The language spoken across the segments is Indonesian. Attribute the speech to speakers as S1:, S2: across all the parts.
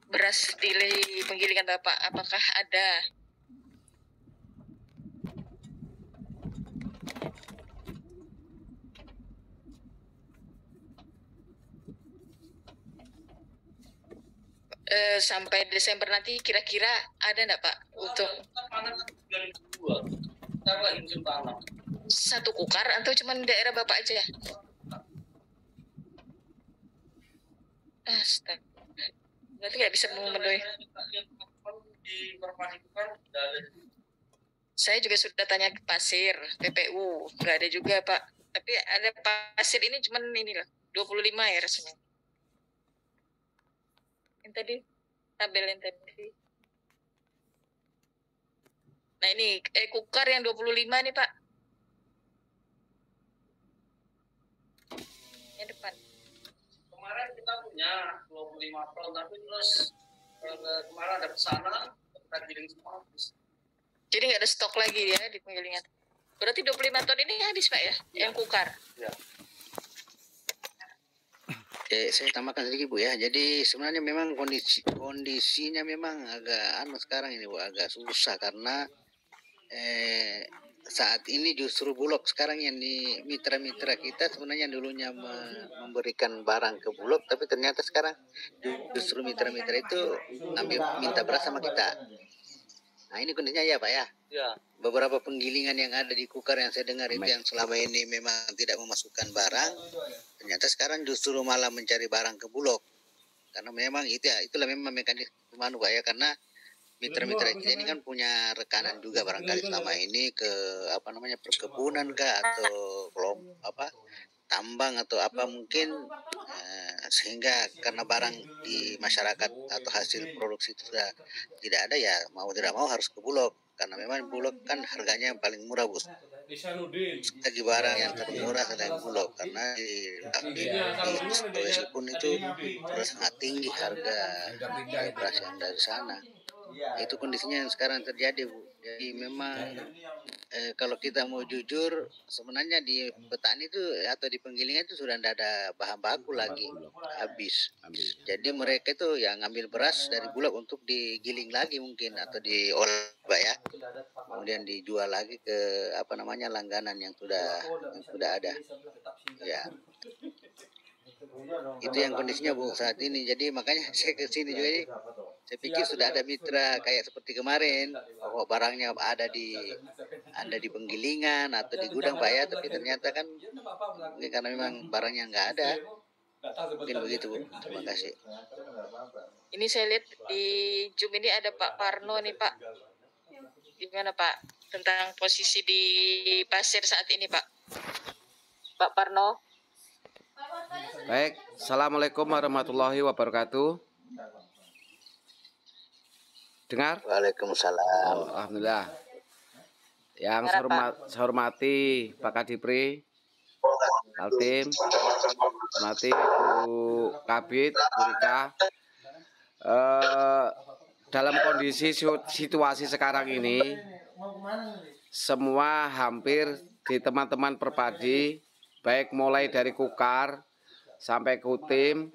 S1: beras di penggilingan Bapak, apakah ada? Sampai Desember nanti kira-kira ada enggak Pak untuk satu kukar atau cuma daerah Bapak aja? Astaga, berarti nggak bisa memenuhi. Saya juga sudah tanya ke pasir, PPU, nggak ada juga Pak. Tapi ada pasir ini cuman ini loh, 25 ya rasanya. Yang tadi, tabel yang tadi. Nah ini, kukar yang 25 nih Pak. Yang depan.
S2: Kemarin kita punya 25 ton, tapi terus kemarin ada pesanan, kita giling semua habis.
S1: Jadi nggak ada stok lagi ya di penggilingan. Berarti 25 ton ini habis Pak ya, yang kukar?
S2: Ya.
S3: Saya tambahkan sedikit Bu ya. Jadi sebenarnya memang kondisinya memang agak sekarang ini Bu, agak susah karena saat ini justru Bulog sekarang yang di mitra-mitra kita sebenarnya dulunya memberikan barang ke Bulog, tapi ternyata sekarang justru mitra-mitra itu minta beras sama kita. Nah ini kondisinya ya Pak ya.
S2: Ya.
S3: Beberapa penggilingan yang ada di kukar yang saya dengar itu yang selama ini memang tidak memasukkan barang, ternyata sekarang justru malah mencari barang ke Bulog. Karena memang itulah memang mekanisme Pak ya, karena mitra-mitra kita ini kan punya rekanan juga barangkali selama ini ke perkebunan kah atau tambang atau apa mungkin, sehingga karena barang di masyarakat atau hasil produksi itu sudah tidak ada, ya mau tidak mau harus ke Bulog karena memang Bulog kan harganya yang paling murah Bu. Lagi barang yang termurah selain Bulog karena di Sulawesi pun itu sudah sangat tinggi harga beras yang dari sana. Itu kondisinya yang sekarang terjadi Bu. Jadi memang kalau kita mau jujur, sebenarnya di petani itu atau di penggilingan itu sudah tidak ada bahan baku lagi, habis. Jadi mereka itu yang ngambil beras dari Bulog untuk digiling lagi mungkin atau diolah Pak ya, kemudian dijual lagi ke langganan yang sudah ada. Ya. Itu yang kondisinya Bu saat ini. Jadi makanya saya ke sini juga ini. Saya pikir sudah ada mitra kayak seperti kemarin, bahwa barangnya ada di penggilingan atau di gudang Pak ya, tapi ternyata kan karena memang barangnya nggak ada. Mungkin begitu Bu. Terima kasih.
S1: Ini saya lihat di Zoom ini ada Pak Parno nih Pak. Gimana Pak tentang posisi di pasir saat ini Pak? Pak Parno.
S4: Baik, Assalamualaikum warahmatullahi wabarakatuh. Dengar?
S3: Waalaikumsalam.
S4: Oh, alhamdulillah. Yang saya hormati Pak Kadipri, Kaltim, hormati Bu Kabit, Bu Rika. Dalam kondisi situasi sekarang ini, semua hampir di teman-teman perpadi, baik mulai dari kukar sampai kutim,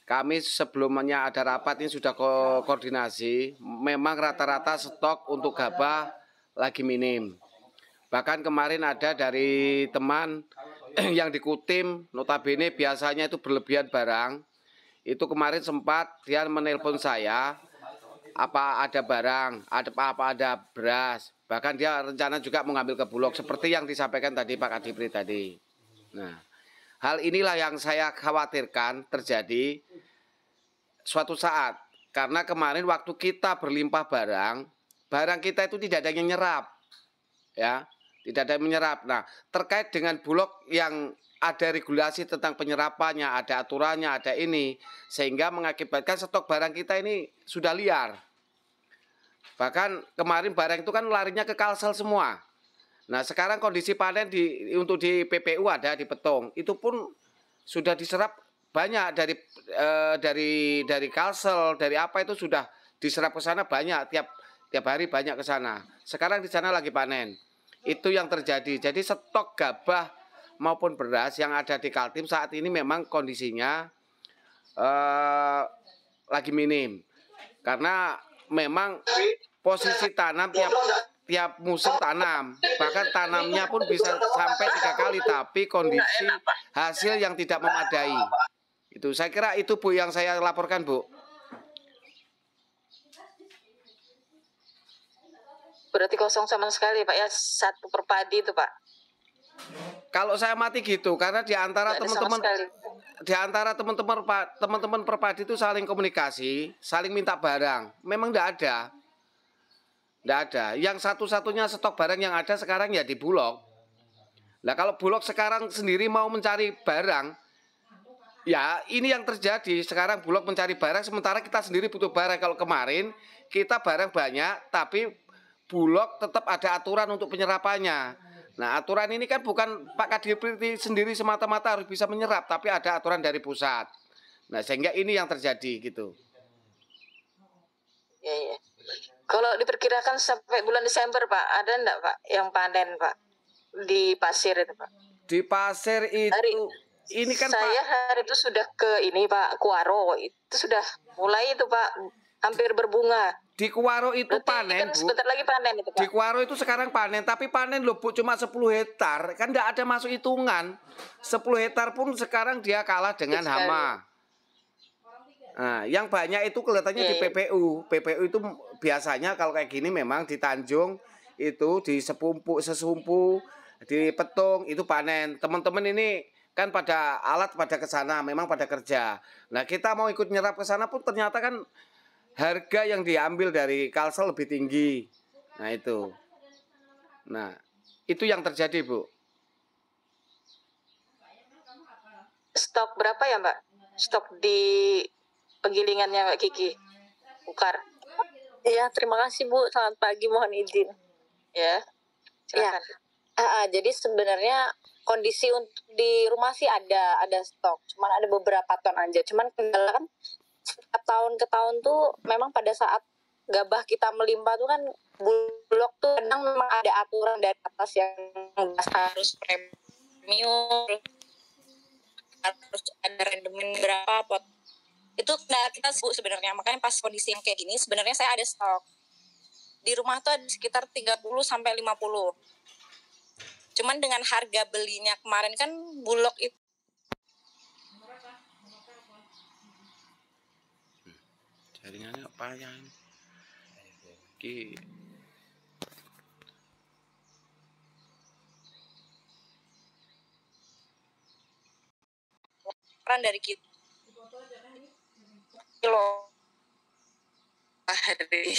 S4: kami sebelumnya ada rapat ini sudah koordinasi. Memang rata-rata stok untuk gabah lagi minim. Bahkan kemarin ada dari teman yang di Kutim, notabene biasanya itu berlebihan barang. Itu kemarin sempat dia menelpon saya, apa ada barang, ada beras. Bahkan dia rencana juga mengambil ke Bulog seperti yang disampaikan tadi Pak Kadipri tadi. Nah, hal inilah yang saya khawatirkan terjadi suatu saat. Karena kemarin waktu kita berlimpah barang kita itu tidak ada yang nyerap. Ya, tidak ada yang menyerap. Nah, terkait dengan Bulog yang ada regulasi tentang penyerapannya, ada aturannya, ada ini, sehingga mengakibatkan stok barang kita ini sudah liar. Bahkan kemarin barang itu kan larinya ke Kalsel semua. Nah, sekarang kondisi panen untuk di PPU ada di Petong, itu pun sudah diserap banyak dari Kalsel, dari apa itu sudah diserap ke sana banyak, tiap hari banyak ke sana. Sekarang di sana lagi panen. Itu yang terjadi. Jadi stok gabah maupun beras yang ada di Kaltim saat ini memang kondisinya lagi minim. Karena memang posisi tanam tiap musim tanam, bahkan tanamnya pun bisa sampai 3 kali, tapi kondisi hasil yang tidak memadai. Itu saya kira itu Bu yang saya laporkan, Bu.
S1: Berarti kosong sama sekali Pak ya, satu perpadi itu Pak.
S4: Kalau saya mati gitu, karena di antara
S1: Nggak ada sama
S4: teman-teman
S1: sekali.
S4: teman-teman perpadi itu saling komunikasi, saling minta barang. Memang tidak ada. Yang satu-satunya stok barang yang ada sekarang ya di Bulog. Nah kalau Bulog sekarang sendiri mau mencari barang, ya ini yang terjadi. Sekarang Bulog mencari barang, sementara kita sendiri butuh barang. Kalau kemarin kita barang banyak, tapi Bulog tetap ada aturan untuk penyerapannya. Nah aturan ini kan bukan Pak Kadipri sendiri semata-mata harus bisa menyerap, tapi ada aturan dari pusat. Nah sehingga ini yang terjadi gitu.
S1: Iya. Kalau diperkirakan sampai bulan Desember Pak, ada enggak Pak yang panen Pak di pasir itu Pak?
S4: Di pasir itu ini kan
S1: saya hari itu sudah ke ini Pak, Kuaro itu sudah mulai itu Pak, hampir berbunga.
S4: Di Kuaro itu
S1: Berarti
S4: panen,
S1: kan
S4: Bu.
S1: sebentar lagi panen itu Pak.
S4: Di Kuaro itu sekarang panen, tapi panen loh Bu cuma 10 hektar, kan enggak ada masuk hitungan. 10 hektar pun sekarang dia kalah dengan hama. Nah, yang banyak itu kelihatannya di PPU. PPU itu biasanya kalau kayak gini memang di Tanjung itu di sesumpu, di Petung itu panen. Teman-teman ini kan pada alat pada ke sana, memang pada kerja. Nah, kita mau ikut nyerap ke sana pun ternyata kan harga yang diambil dari Kalsel lebih tinggi. Nah, itu. Nah, itu yang terjadi, Bu.
S1: Stok berapa ya Mbak? Stok di penggilingannya Mbak Kiki? Ukar.
S5: Iya, terima kasih Bu. Selamat pagi, mohon izin.
S1: Ya, silakan.
S5: Jadi sebenarnya kondisi untuk di rumah sih ada stok, cuman ada beberapa ton aja. Cuman kendala kan setiap tahun ke tahun tuh memang pada saat gabah kita melimpah tuh kan Bulog tuh kadang memang ada aturan dari atas yang harus premium, harus ada rendemen berapa pot. Itu kendala kita sebenarnya, makanya pas kondisi yang kayak gini sebenarnya saya ada stok. Di rumah tuh ada sekitar 30 sampai 50. Cuman dengan harga belinya kemarin kan Bulog itu
S4: jaringannya apa ya ini?
S5: dari kilo
S1: Hari.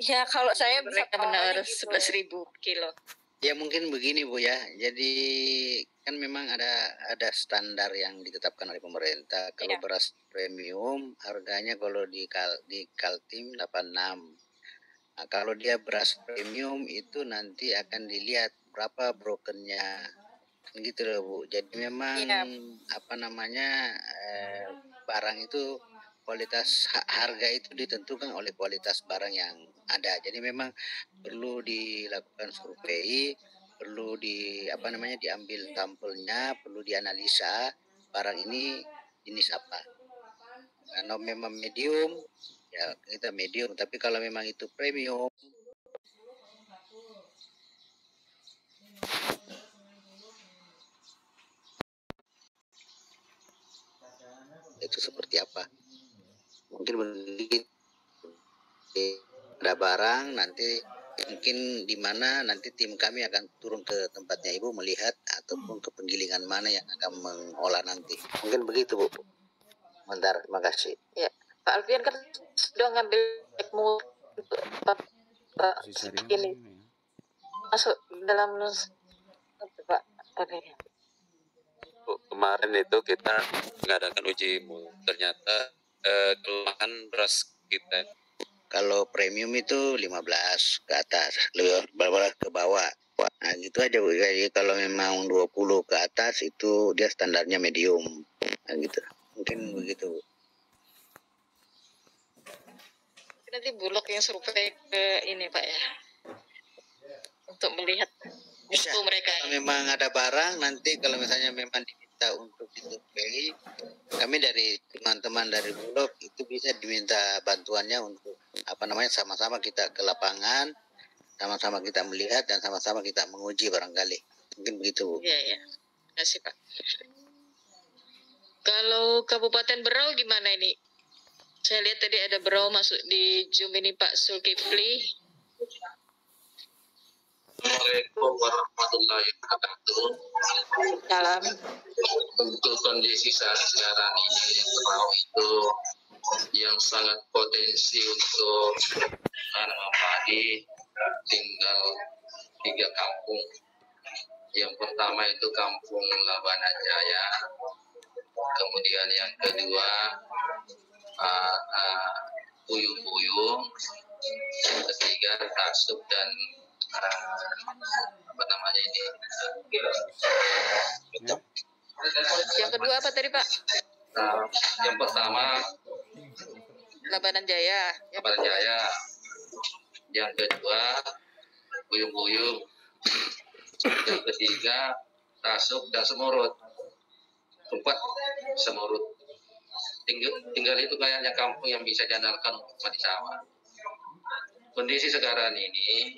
S5: ya kalau saya bisa
S1: Mereka benar
S5: gitu.
S1: 11.000 kilo.
S3: Ya mungkin begini Bu ya. Jadi kan memang ada standar yang ditetapkan oleh pemerintah. Kalau
S5: Iya.
S3: beras premium harganya kalau di Kaltim 86. Nah, kalau dia beras premium itu nanti akan dilihat berapa brokennya. Kan gitu loh Bu. Jadi memang
S5: Iya.
S3: barang itu kualitas harga itu ditentukan oleh kualitas barang yang ada. Jadi memang perlu dilakukan survei, perlu diambil sampelnya, perlu dianalisa barang ini jenis apa. Kalau memang medium ya kita medium, tapi kalau memang itu premium itu seperti apa? Mungkin begitu. Ada barang nanti mungkin di mana nanti tim kami akan turun ke tempatnya Ibu melihat ataupun ke penggilingan mana yang akan mengolah nanti. Mungkin begitu Bu. Bentar, terima kasih.
S1: Ya, Pak Alfian kan sudah ngambil untuk ini masuk dalam Pak.
S6: Kemarin itu kita mengadakan uji ternyata kelemahan beras kita.
S3: Kalau premium itu 15 ke atas, lebih ke bawah. Nah gitu aja Bu. Jadi kalau memang 20 ke atas itu dia standarnya medium. Nah gitu. Mungkin begitu Bu.
S1: Nanti Bulog yang survei ke ini Pak ya, untuk melihat
S3: Bisa.
S1: mutu mereka.
S3: Kalau memang ada barang nanti kalau misalnya memang kita untuk disurvei, kami dari teman-teman dari Bulog itu bisa diminta bantuannya untuk sama-sama kita ke lapangan, sama-sama kita melihat dan sama-sama kita menguji barangkali. Mungkin begitu.
S1: Iya, ya. Terima kasih, Pak. Kalau Kabupaten Berau gimana ini? Saya lihat tadi ada Berau masuk di Zoom ini, Pak Zulkifli.
S2: Assalamualaikum warahmatullahi wabarakatuh.
S1: Salam.
S2: Untuk kondisi saat sekarang ini, Berau itu yang sangat potensi untuk tanaman padi, tinggal 3 kampung. Yang pertama itu Kampung Labana Jaya, kemudian yang kedua Puyuh-Puyuh, yang ketiga Tasuk dan
S1: Yang kedua apa tadi, Pak?
S2: yang pertama
S1: Labanan Jaya.
S2: Labana Jaya, yang kedua Puyuh-Puyuh, yang ketiga Tasuk dan Semurut. 4 Semurut. Tinggal itu kayaknya kampung yang bisa diandalkan untuk padi sawah. Kondisi sekarang ini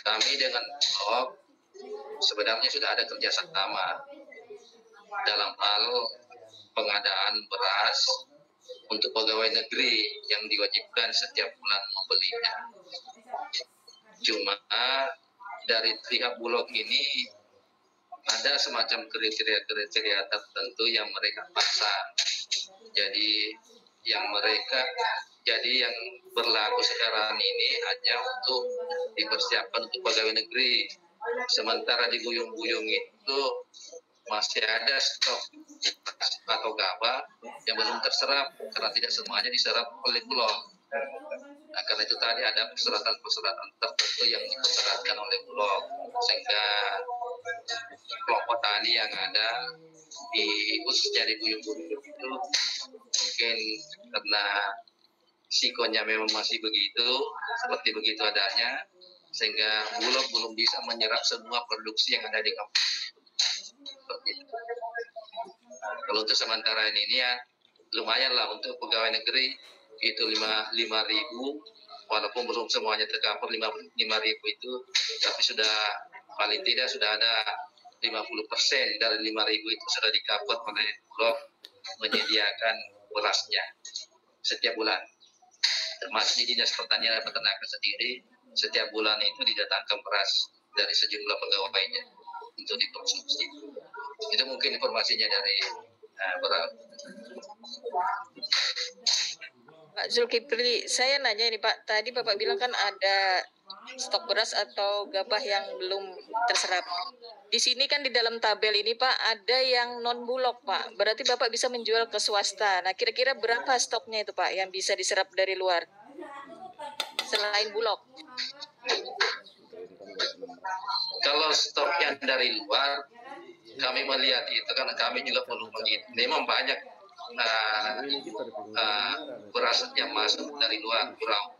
S2: kami dengan Bulog sebenarnya sudah ada kerjasama dalam hal pengadaan beras untuk pegawai negeri yang diwajibkan setiap bulan membelinya. Cuma dari pihak Bulog ini ada semacam kriteria tertentu yang mereka pasang. Jadi yang berlaku sekarang ini hanya untuk dipersiapkan untuk pegawai negeri. Sementara di Buyung-Buyung itu masih ada stok atau gabah yang belum terserap karena tidak semuanya diserap oleh Bulog. Nah, karena itu tadi ada persyaratan tertentu yang dipersyaratkan oleh Bulog, sehingga kelompok tani yang ada khususnya di Buyung-Buyung itu mungkin karena sikonya memang masih seperti begitu adanya, sehingga Bulog belum bisa menyerap semua produksi yang ada di kampung. Seperti itu. Kalau untuk sementara ini ya lumayan lah untuk pegawai negeri itu 5.000, walaupun belum semuanya tercover 5.000 itu, tapi sudah paling tidak sudah ada 50% dari 5.000 itu sudah di-cover oleh Bulog menyediakan berasnya setiap bulan. Termasuk di Dinas Pertanian dan Peternakan sendiri, setiap bulan itu didatangkan beras dari sejumlah pegawainya untuk dikonsumsi. Itu mungkin informasinya dari Berau.
S1: Pak Zulkifli, saya nanya ini Pak, tadi Bapak bilang kan ada stok beras atau gabah yang belum terserap. Di sini kan di dalam tabel ini Pak ada yang non Bulog Pak, berarti Bapak bisa menjual ke swasta. Nah kira-kira berapa stoknya itu Pak yang bisa diserap dari luar selain Bulog?
S2: Kalau stok yang dari luar, kami melihat itu karena kami juga perlu menghitung. Memang banyak beras yang masuk dari luar Berau,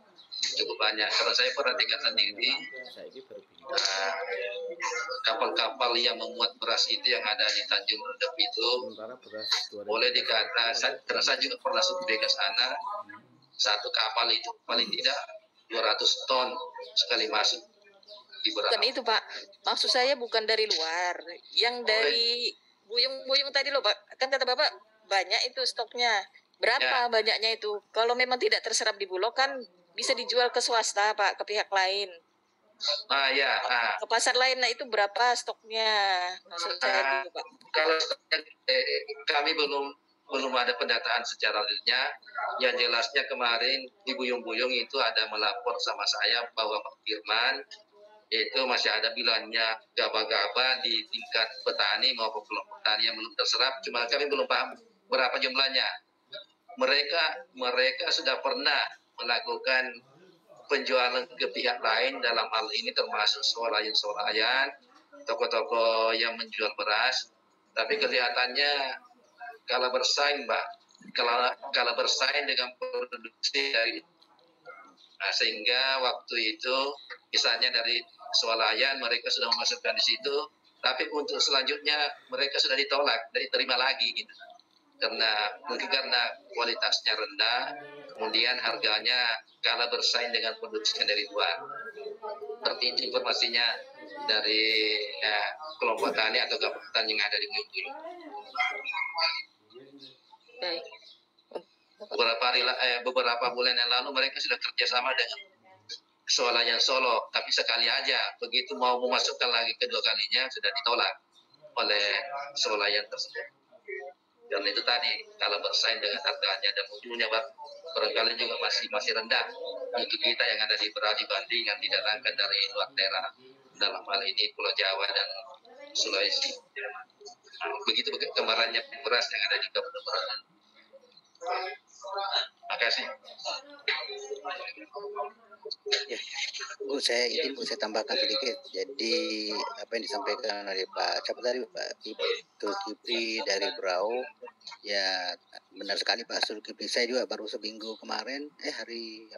S2: cukup banyak. Kalau saya perhatikan sendiri, kapal-kapal yang memuat beras itu yang ada di Tanjung Redep itu, boleh dikata, karena saya juga pernah survei ke sana, satu kapal itu paling tidak 200 ton sekali masuk di Berau.
S1: Bukan itu Pak, maksud saya bukan dari luar, yang dari Buyung-Buyung tadi loh Pak, kan kata Bapak banyak itu stoknya. Berapa banyaknya itu? Kalau memang tidak terserap di Bulog kan bisa dijual ke swasta Pak, ke pihak lain. Ke pasar lain, nah itu berapa stoknya? Maksud saya gitu Pak.
S2: Kalau kami belum ada pendataan secara realnya. Yang jelasnya kemarin di Buyung-Buyung itu ada melapor sama saya bahwa Pak Firman itu masih ada bilangnya gabah-gabah di tingkat petani maupun kelompok petani yang belum terserap. Cuma kami belum paham berapa jumlahnya. Mereka sudah pernah melakukan penjualan ke pihak lain, dalam hal ini termasuk swalayan, toko-toko yang menjual beras, tapi kelihatannya kalah bersaing Mbak, kalah bersaing dengan produksi dari sehingga waktu itu misalnya dari swalayan mereka sudah memasukkan di situ, Tapi untuk selanjutnya mereka sudah ditolak, tidak diterima lagi gitu. Mungkin karena kualitasnya rendah, kemudian harganya kalah bersaing dengan produksi dari luar. Seperti itu informasinya dari kelompok tani atau gabungan yang ada di Buyung.
S1: Baik.
S2: Beberapa bulan yang lalu mereka sudah kerjasama dengan Swalayan Solo, tapi sekali aja begitu mau memasukkan lagi kedua kalinya sudah ditolak oleh Swalayan tersebut. Dan itu tadi kalau bersaing dengan harganya dan mutunya barangkali juga masih rendah untuk kita yang ada di Berau dibanding yang didatangkan dari luar daerah, dalam hal ini Pulau Jawa dan Sulawesi. Begitu gambarannya beras yang ada di Kabupaten Berau. Terima kasih.
S3: Ya, Bu, saya tambahkan sedikit. Jadi apa yang disampaikan oleh Pak Zulkifli dari Berau, ya benar sekali Pak Zulkifli. Saya juga baru seminggu kemarin, hari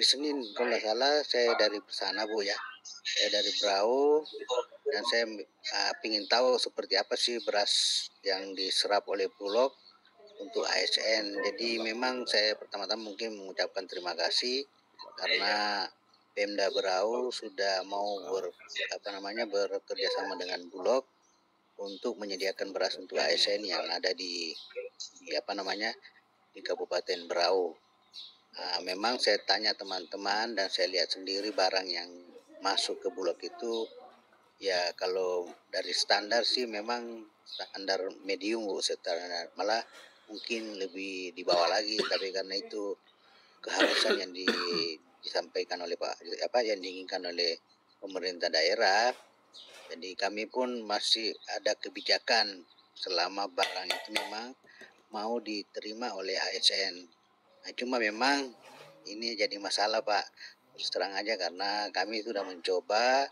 S3: Senin kalau nggak salah saya dari sana Bu ya. Saya dari Berau dan saya ingin tahu seperti apa sih beras yang diserap oleh Bulog untuk ASN. Jadi memang saya pertama-tama mungkin mengucapkan terima kasih karena Pemda Berau sudah mau bekerja sama dengan Bulog untuk menyediakan beras untuk ASN yang ada di Kabupaten Berau. Memang saya tanya teman-teman dan saya lihat sendiri barang yang masuk ke Bulog itu ya kalau dari standar sih memang standar medium Bu, malah mungkin lebih di bawah lagi, tapi karena itu keharusan yang disampaikan oleh yang diinginkan oleh pemerintah daerah, jadi kami pun masih ada kebijakan selama barang itu memang mau diterima oleh ASN. Nah, cuma memang ini jadi masalah Pak, terus terang aja karena kami sudah mencoba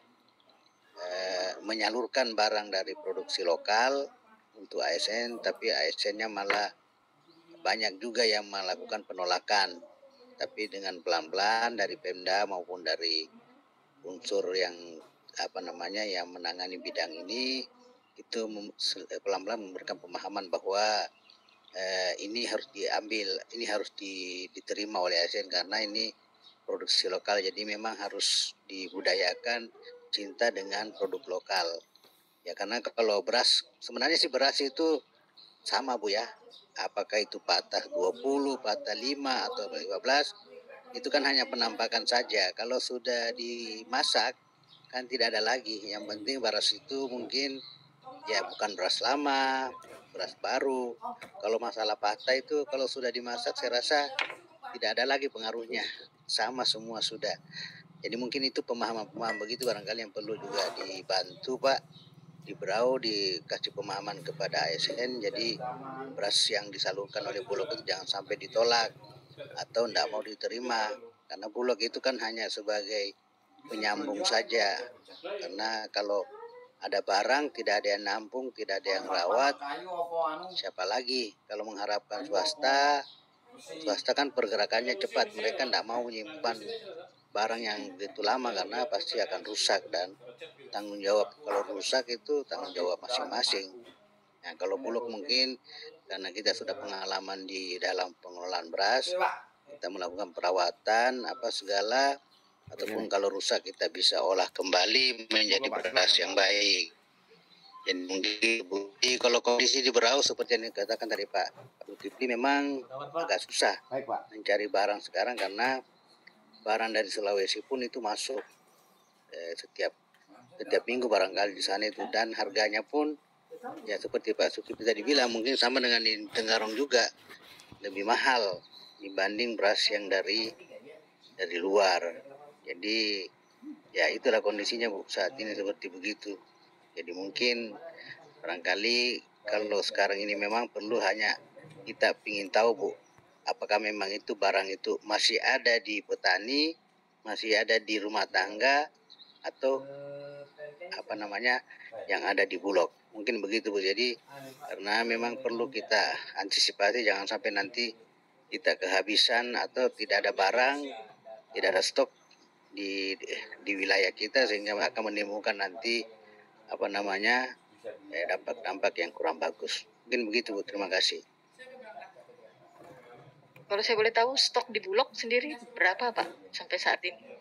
S3: menyalurkan barang dari produksi lokal untuk ASN, tapi ASN-nya malah banyak juga yang melakukan penolakan. Tapi dengan pelan-pelan dari Pemda maupun dari unsur yang yang menangani bidang ini itu pelan-pelan memberikan pemahaman bahwa ini harus diambil, ini harus diterima oleh ASN karena ini produksi lokal, jadi memang harus dibudayakan cinta dengan produk lokal. Ya karena kalau beras, sebenarnya sih beras itu sama Bu ya. Apakah itu patah 20, patah 5 atau 15, itu kan hanya penampakan saja. Kalau sudah dimasak kan tidak ada lagi. Yang penting beras itu mungkin ya bukan beras lama, beras baru. Kalau masalah patah itu kalau sudah dimasak saya rasa tidak ada lagi pengaruhnya. Sama semua sudah. Jadi mungkin itu pemahaman begitu barangkali yang perlu juga dibantu Pak. Di Berau dikasih pemahaman kepada ASN, jadi beras yang disalurkan oleh Bulog itu jangan sampai ditolak atau tidak mau diterima, karena Bulog itu kan hanya sebagai penyambung saja, karena kalau ada barang tidak ada yang nampung, tidak ada yang rawat, siapa lagi? Kalau mengharapkan swasta kan pergerakannya cepat, mereka tidak mau menyimpan barang yang begitu lama karena pasti akan rusak dan tanggung jawab kalau rusak itu tanggung jawab masing-masing. Nah, kalau Bulog mungkin karena kita sudah pengalaman di dalam pengelolaan beras, kita melakukan perawatan segala, ataupun kalau rusak kita bisa olah kembali menjadi beras yang baik. Dan mungkin kalau kondisi di Berau seperti yang dikatakan tadi Pak Zulkifli memang agak susah mencari barang sekarang karena barang dari Sulawesi pun itu masuk setiap minggu barangkali di sana itu, dan harganya pun ya seperti Pak Zulkifli tadi bilang mungkin sama dengan di Tenggarong juga lebih mahal dibanding beras yang dari luar. Jadi ya itulah kondisinya Bu saat ini seperti begitu. Jadi mungkin barangkali kalau sekarang ini memang perlu hanya kita ingin tahu Bu, apakah memang itu barang itu masih ada di petani, masih ada di rumah tangga, atau yang ada di Bulog. Mungkin begitu Bu. Jadi karena memang perlu kita antisipasi jangan sampai nanti kita kehabisan atau tidak ada barang, tidak ada stok di wilayah kita sehingga akan menimbulkan nanti dampak yang kurang bagus. Mungkin begitu Bu, terima kasih.
S1: Kalau saya boleh tahu stok di Bulog sendiri berapa Pak sampai saat ini?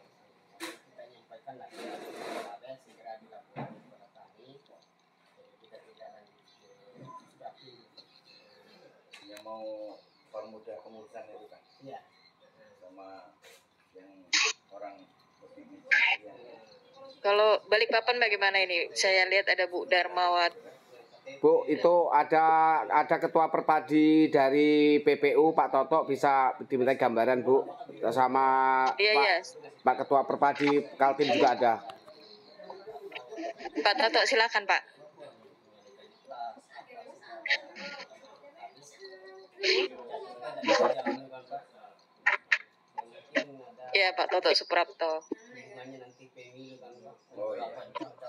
S7: Yang mau permudah pengurusan itu kan? Iya. Sama yang orang lebih.
S1: Kalau Balikpapan bagaimana ini? Saya lihat ada Bu Darmawati.
S4: Bu, itu ada ketua Perpadi dari PPU Pak Toto, bisa diminta gambaran Bu, sama
S1: Iya,
S4: Pak,
S1: iya.
S4: Pak Ketua Perpadi Kaltim juga ada.
S1: Pak Toto silakan Pak. Iya Pak Toto Suprapto.
S7: Oh iya.
S1: Pak Toto.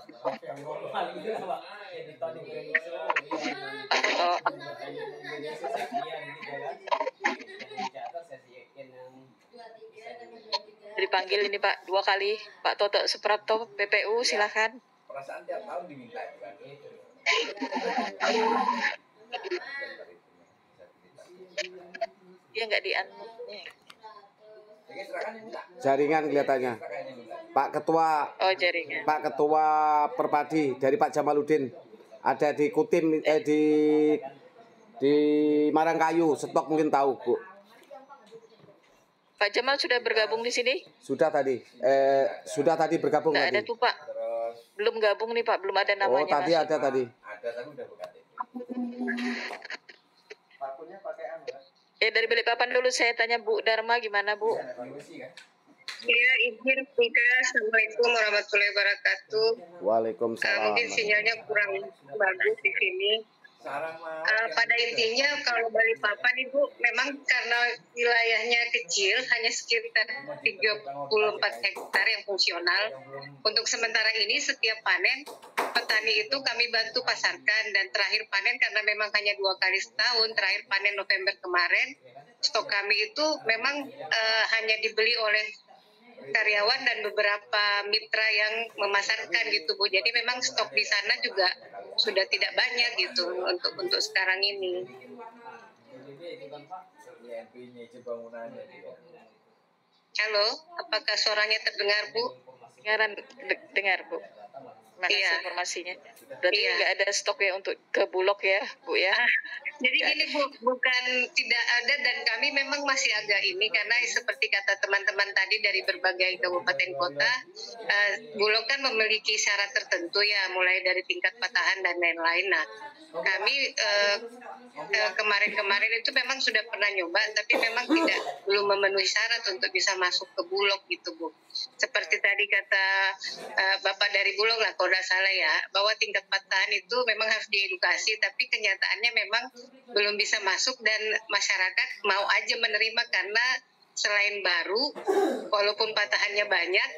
S1: Dipanggil ini Pak 2 kali. Pak Toto Suprapto PPU silakan.
S7: Perasaan tiap tahun diminta itu kan?
S1: Dia nggak dianutnya.
S7: Jadi silakan yang minta.
S4: Jaringan kelihatannya. Pak Ketua,
S1: Oh jaringan.
S4: Pak Ketua Perpadi dari Pak Jamaludin ada di Kutim, di Marangkayu, stok mungkin tahu Bu.
S1: Pak Jamal sudah bergabung di sini?
S4: Sudah tadi bergabung
S1: Nggak ada
S4: tadi.
S1: tuh Pak. Belum gabung nih Pak, belum ada namanya.
S4: Oh tadi
S1: masuk.
S4: ada tadi.
S7: Ada tapi udah buka KTP. Pakunya pakai anu kan?
S1: Dari Balikpapan dulu saya tanya Bu Dharma gimana Bu?
S8: Ya, izin speaker. Assalamualaikum warahmatullahi wabarakatuh.
S4: Waalaikumsalam.
S8: Mungkin sinyalnya kurang bagus di sini. Pada intinya kalau Balikpapan Ibu memang karena wilayahnya kecil, hanya sekitar 34 hektar yang fungsional. Untuk sementara ini setiap panen petani itu kami bantu pasarkan, dan terakhir panen karena memang hanya 2 kali setahun, terakhir panen November kemarin, stok kami itu memang hanya dibeli oleh karyawan dan beberapa mitra yang memasarkan gitu Bu. Jadi memang stok di sana juga sudah tidak banyak gitu untuk sekarang ini. Halo, apakah suaranya terdengar Bu?
S1: Dengar Bu. Makasih
S8: Iya.
S1: informasinya. Berarti
S8: Iya.
S1: nggak ada stok ya untuk ke Bulog ya Bu ya?
S8: Jadi gini Bu, bukan tidak ada, dan kami memang masih agak ini karena seperti kata teman-teman tadi dari berbagai kabupaten kota, Bulog kan memiliki syarat tertentu ya, mulai dari tingkat patahan dan lain-lain. Nah, kami kemarin-kemarin itu memang sudah pernah nyoba, tapi memang belum memenuhi syarat untuk bisa masuk ke Bulog gitu Bu. Seperti tadi kata Bapak dari Bulog lah, kalau tidak salah ya, bahwa tingkat patahan itu memang harus diedukasi, tapi kenyataannya memang belum bisa masuk dan masyarakat mau aja menerima karena selain baru, walaupun patahannya banyak,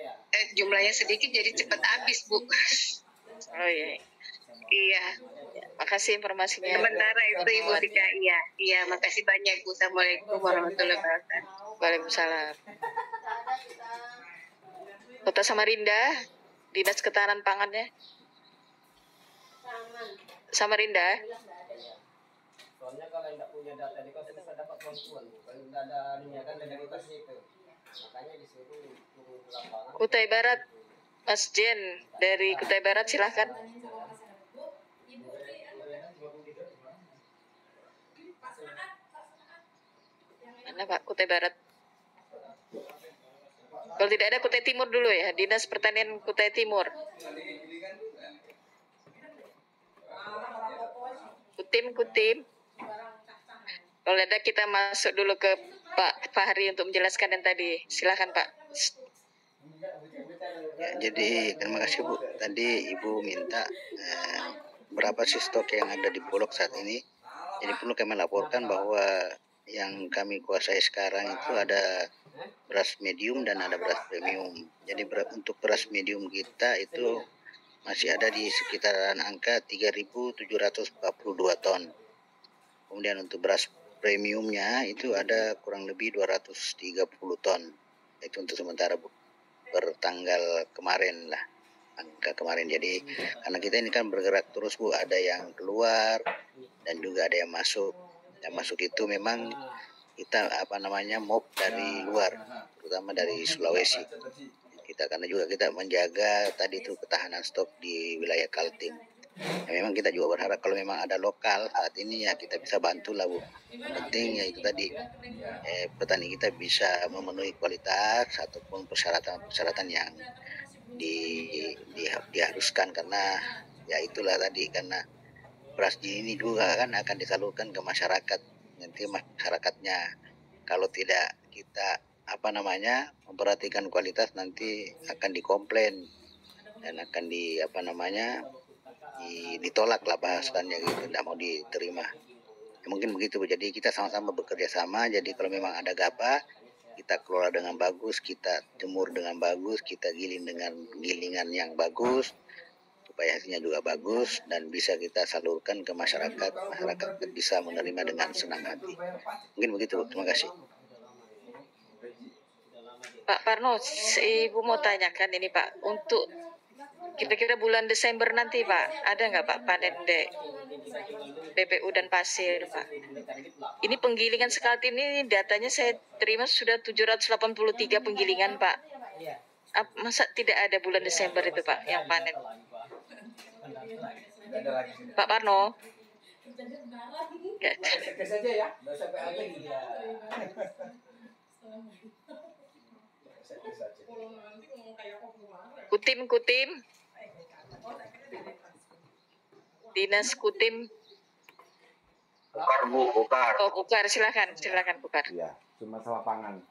S8: jumlahnya sedikit jadi cepat habis Bu.
S1: Oh iya.
S8: Iya.
S1: Makasih informasinya.
S8: Sementara itu Ibu Tika, iya, makasih banyak Bu. Assalamualaikum warahmatullahi wabarakatuh.
S1: Waalaikumsalam. Kota Samarinda, Dinas Ketahanan Pangannya. Samarinda.
S9: Soalnya kalau tidak punya data di kos bisa dapat bantuan. Kalau tidak ada ininya kan dari kos itu. Makanya disuruh turun ke lapangan.
S1: Kutai Barat, Mas Jen dari Kutai Barat silahkan. Mana Pak Kutai Barat? Kalau tidak ada Kutai Timur dulu ya, Dinas Pertanian Kutai Timur. Kutim. Kalau ada kita masuk dulu ke Pak Fahri untuk menjelaskan yang tadi. Silakan Pak.
S3: Ya, jadi terima kasih Bu. Tadi Ibu minta berapa sih stok yang ada di Bulog saat ini. Jadi perlu kami laporkan bahwa yang kami kuasai sekarang itu ada beras medium dan ada beras premium. Jadi untuk beras medium kita itu masih ada di sekitaran angka 3.742 ton. Kemudian untuk beras premiumnya itu ada kurang lebih 230 ton. Itu untuk sementara Bu, per tanggal kemarin lah. angka kemarin. Jadi karena kita ini kan bergerak terus Bu, ada yang keluar dan juga ada yang masuk. Yang masuk itu memang kita mob dari luar, terutama dari Sulawesi. Kita karena juga kita menjaga tadi itu ketahanan stok di wilayah Kaltim. Ya, memang kita juga berharap kalau memang ada lokal saat ini ya kita bisa bantu lah Bu. Penting ya itu tadi petani kita bisa memenuhi kualitas ataupun persyaratan yang diharuskan, karena ya itulah tadi, karena beras ini juga kan akan disalurkan ke masyarakat. Nanti masyarakatnya kalau tidak kita memperhatikan kualitas nanti akan dikomplain dan akan ditolak lah bahasannya gitu, tidak mau diterima. Ya, mungkin begitu Bu. Jadi kita sama-sama bekerja sama. Jadi kalau memang ada gabah kita kelola dengan bagus, kita jemur dengan bagus, kita giling dengan gilingan yang bagus supaya hasilnya juga bagus dan bisa kita salurkan ke masyarakat. Masyarakat bisa menerima dengan senang hati. Mungkin begitu Bu. Terima kasih.
S1: Pak Parno, Ibu mau tanyakan ini Pak, untuk kira-kira bulan Desember nanti Pak, ada nggak Pak panen BPU dan pasir Pak? Ini penggilingan Kaltim ini datanya saya terima sudah 783 penggilingan Pak. Masa tidak ada bulan Desember itu Pak yang panen? Pak Parno?
S7: Cek saja ya, nggak sampai ada gitu.
S1: Kutim, Dinas Kutim.
S2: Bukar.
S1: Oh, Bukar, silakan Bukar.
S4: Iya, cuma masalah pangan.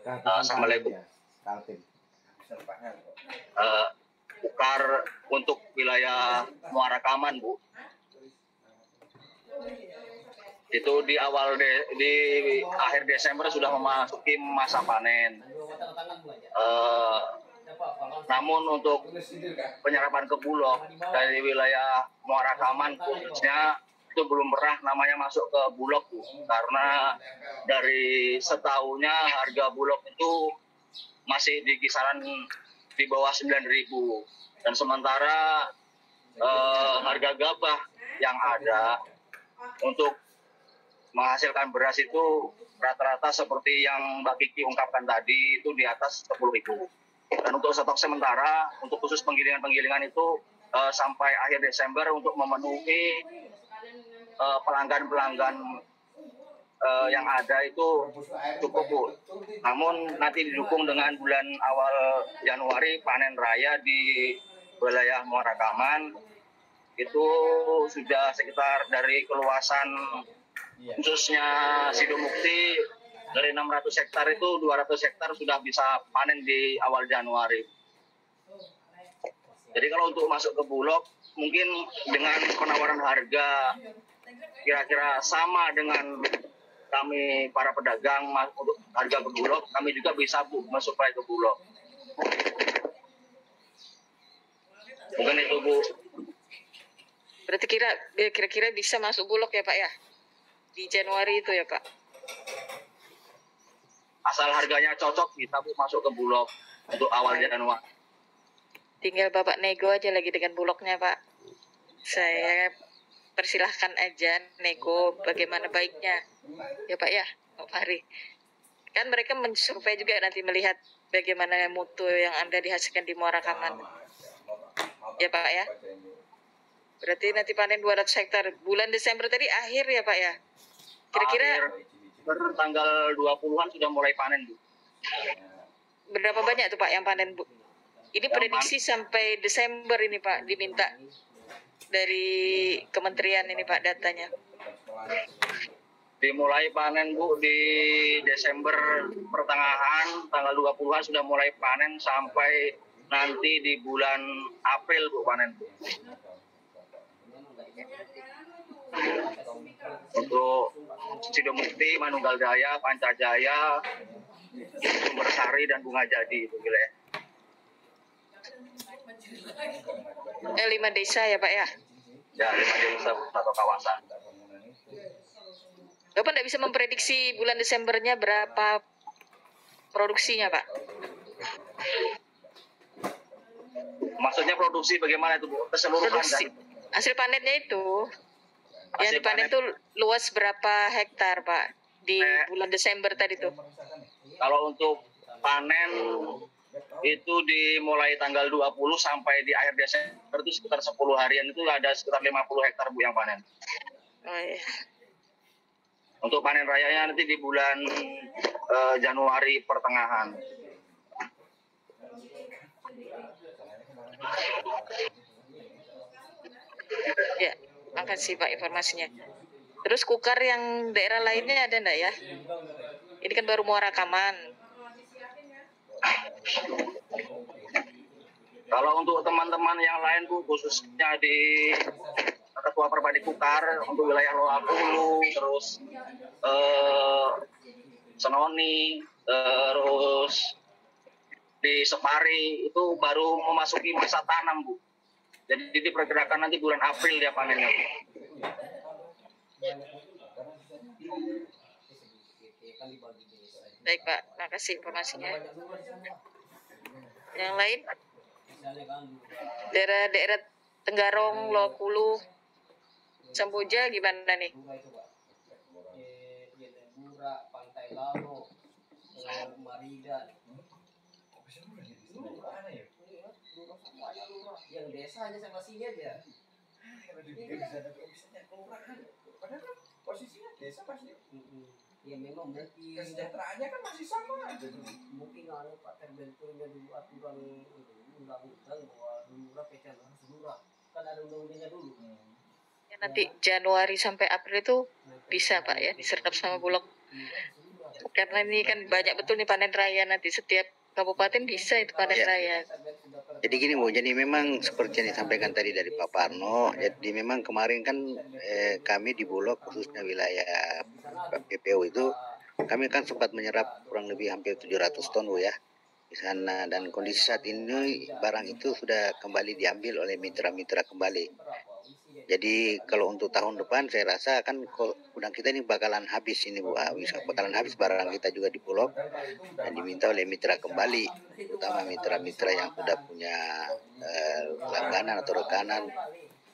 S2: Assalamualaikum.
S4: Kaltim.
S2: Bukar untuk wilayah Muara Kaman Bu. Itu di akhir Desember sudah memasuki masa panen. Namun untuk penyerapan ke Bulog dari wilayah Muara Kaman khususnya itu belum pernah namanya masuk ke Bulog Bu. Karena dari setahunnya harga Bulog itu masih di kisaran di bawah 9.000, dan sementara harga gabah yang ada untuk menghasilkan beras itu rata-rata seperti yang Mbak Kiki ungkapkan tadi itu di atas 10.000. Dan untuk stok sementara untuk khusus penggilingan itu sampai akhir Desember untuk memenuhi pelanggan yang ada itu cukup Bu. Namun nanti didukung dengan bulan awal Januari panen raya di wilayah Muara Kaman itu sudah sekitar dari keluasan khususnya Sidomukti dari 600 hektar itu 200 hektar sudah bisa panen di awal Januari. Jadi kalau untuk masuk ke Bulog mungkin dengan penawaran harga kira-kira sama dengan kami para pedagang untuk harga ke Bulog, kami juga bisa Bu mensuplai ke Bulog. Mungkin itu Bu.
S1: Berarti kira-kira bisa masuk Bulog ya Pak ya? Di Januari itu ya Pak?
S2: Asal harganya cocok kita Bu masuk ke Bulog untuk awal Januari.
S1: Tinggal Bapak nego aja lagi dengan Bulognya Pak. Saya persilahkan aja nego bagaimana baiknya. Ya Pak ya, Pak Fahri. Kan mereka mensurvei juga nanti melihat bagaimana mutu yang Anda dihasilkan di Muara Kaman. Ya Pak ya. Berarti nanti panen 200 hektar. Bulan Desember tadi akhir ya Pak ya? Kira-kira
S2: tanggal 20-an sudah mulai panen Bu.
S1: Berapa banyak tuh Pak yang panen Bu? Ini prediksi sampai Desember ini Pak diminta dari kementerian ini Pak datanya.
S2: Dimulai panen Bu di Desember pertengahan, tanggal 20-an sudah mulai panen sampai nanti di bulan April Bu panen Bu. Untuk Sidomukti, Manunggal Jaya, Pancajaya, Sumbersari dan Bunga Jadi itu wilayah.
S1: 5 desa ya Pak ya?
S2: Ya 5 desa atau kawasan.
S1: Bapak tidak bisa memprediksi bulan Desembernya berapa produksinya Pak?
S10: Maksudnya produksi bagaimana itu, Bu? Keseluruhan
S1: Produksi hasil panennya itu yang
S10: Hasil
S1: dipanen
S10: panen.
S1: tuh luas berapa hektar, Pak? Di bulan Desember tadi tuh.
S10: Kalau untuk panen itu dimulai tanggal 20 sampai di akhir Desember itu sekitar 10 harian itu ada sekitar 50 hektar, Bu, yang panen.
S1: Oh iya.
S10: Untuk panen rayanya nanti di bulan Januari pertengahan.
S1: Ya, makasih Pak informasinya. Terus kukar yang daerah lainnya ada enggak ya? Ini kan baru Muara Rekaman.
S10: Kalau untuk teman-teman yang lain, Bu, khususnya di Ketua Perpadi Kukar untuk wilayah Loakulu, terus Senoni, terus di Separi itu baru memasuki masa tanam, Bu. Jadi diperkirakan nanti bulan April dia panennya, Bu.
S1: Baik Pak, makasih informasinya. Yang lain? Daerah-daerah Tenggarong, Loakulu, Samboja gimana nih?
S9: Pantai Lalo, Maridan. Yang desa hanya sama sini aja.
S7: Padahal kan posisinya desa pasti.
S9: Ya memang mungkin
S7: Kesejahteraannya kan masih sama.
S9: mungkin Pak terbentuknya dulu aturan undang-undang bahwa lurah pecahan harus lurah. Kan ada undang-undangnya dulu.
S1: Ya, nanti Januari sampai April itu bisa Pak ya diserap sama Bulog. Karena ini kan banyak betul nih panen raya nanti setiap kabupaten bisa itu panen raya.
S3: Jadi gini Bu, jadi memang seperti yang disampaikan tadi dari Pak Parno, jadi memang kemarin kan kami di Bulog khususnya wilayah PPO itu kami kan sempat menyerap kurang lebih hampir 700 ton Bu ya di sana, dan kondisi saat ini barang itu sudah kembali diambil oleh mitra-mitra kembali. Jadi kalau untuk tahun depan saya rasa kan gudang kita ini bakalan habis ini Bu, bakalan habis barang kita juga di Bulog dan diminta oleh mitra kembali, terutama mitra-mitra yang sudah punya langganan atau rekanan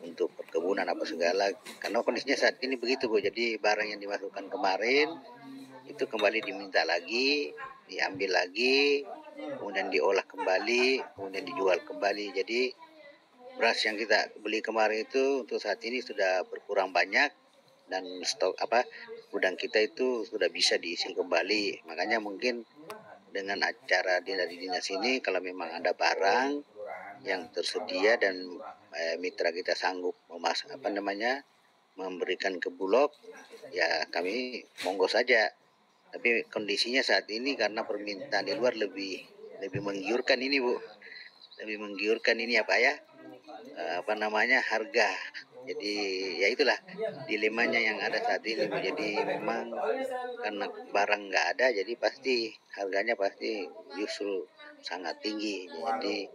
S3: untuk perkebunan apa segala. Karena kondisinya saat ini begitu Bu, jadi barang yang dimasukkan kemarin itu kembali diminta lagi, diambil lagi, kemudian diolah kembali, kemudian dijual kembali. Jadi beras yang kita beli kemarin itu untuk saat ini sudah berkurang banyak dan stok gudang kita itu sudah bisa diisi kembali. Makanya mungkin dengan acara dari dinas ini kalau memang ada barang yang tersedia dan mitra kita sanggup memberikan ke Bulog, ya kami monggo saja. Tapi kondisinya saat ini karena permintaan di luar lebih menggiurkan ini Bu, lebih menggiurkan ini harga. Jadi ya itulah dilemanya yang ada saat ini Bu. Jadi memang karena barang nggak ada, jadi pasti harganya pasti justru sangat tinggi. Jadi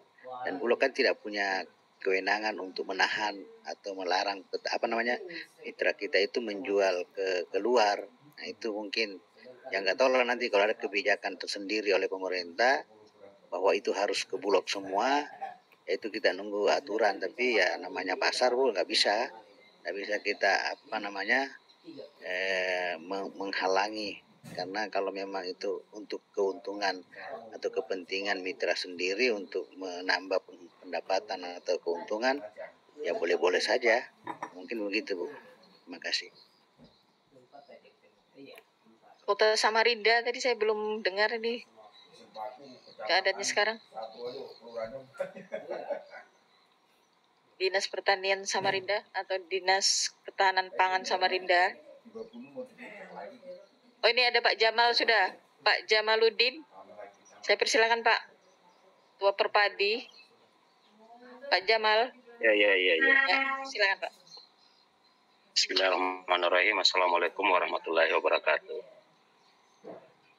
S3: dan Bulog kan tidak punya kewenangan untuk menahan atau melarang mitra kita itu menjual ke luar. Nah itu mungkin yang nggak tahu lah nanti kalau ada kebijakan tersendiri oleh pemerintah bahwa itu harus ke Bulog semua, itu kita nunggu aturan. Tapi ya namanya pasar Bu, nggak bisa kita menghalangi, karena kalau memang itu untuk keuntungan atau kepentingan mitra sendiri untuk menambah pendapatan atau keuntungan, ya boleh-boleh saja, mungkin begitu Bu. Terima kasih.
S1: Kota Samarinda tadi saya belum dengar ini keadaannya sekarang. Dinas Pertanian Samarinda atau Dinas Ketahanan Pangan Samarinda. Oh ini ada Pak Jamal sudah, Pak Jamaluddin. Saya persilakan Pak, Ketua Perpadi, Pak Jamal.
S11: Ya.
S1: Silakan Pak.
S11: Bismillahirrahmanirrahim. Assalamualaikum warahmatullahi wabarakatuh.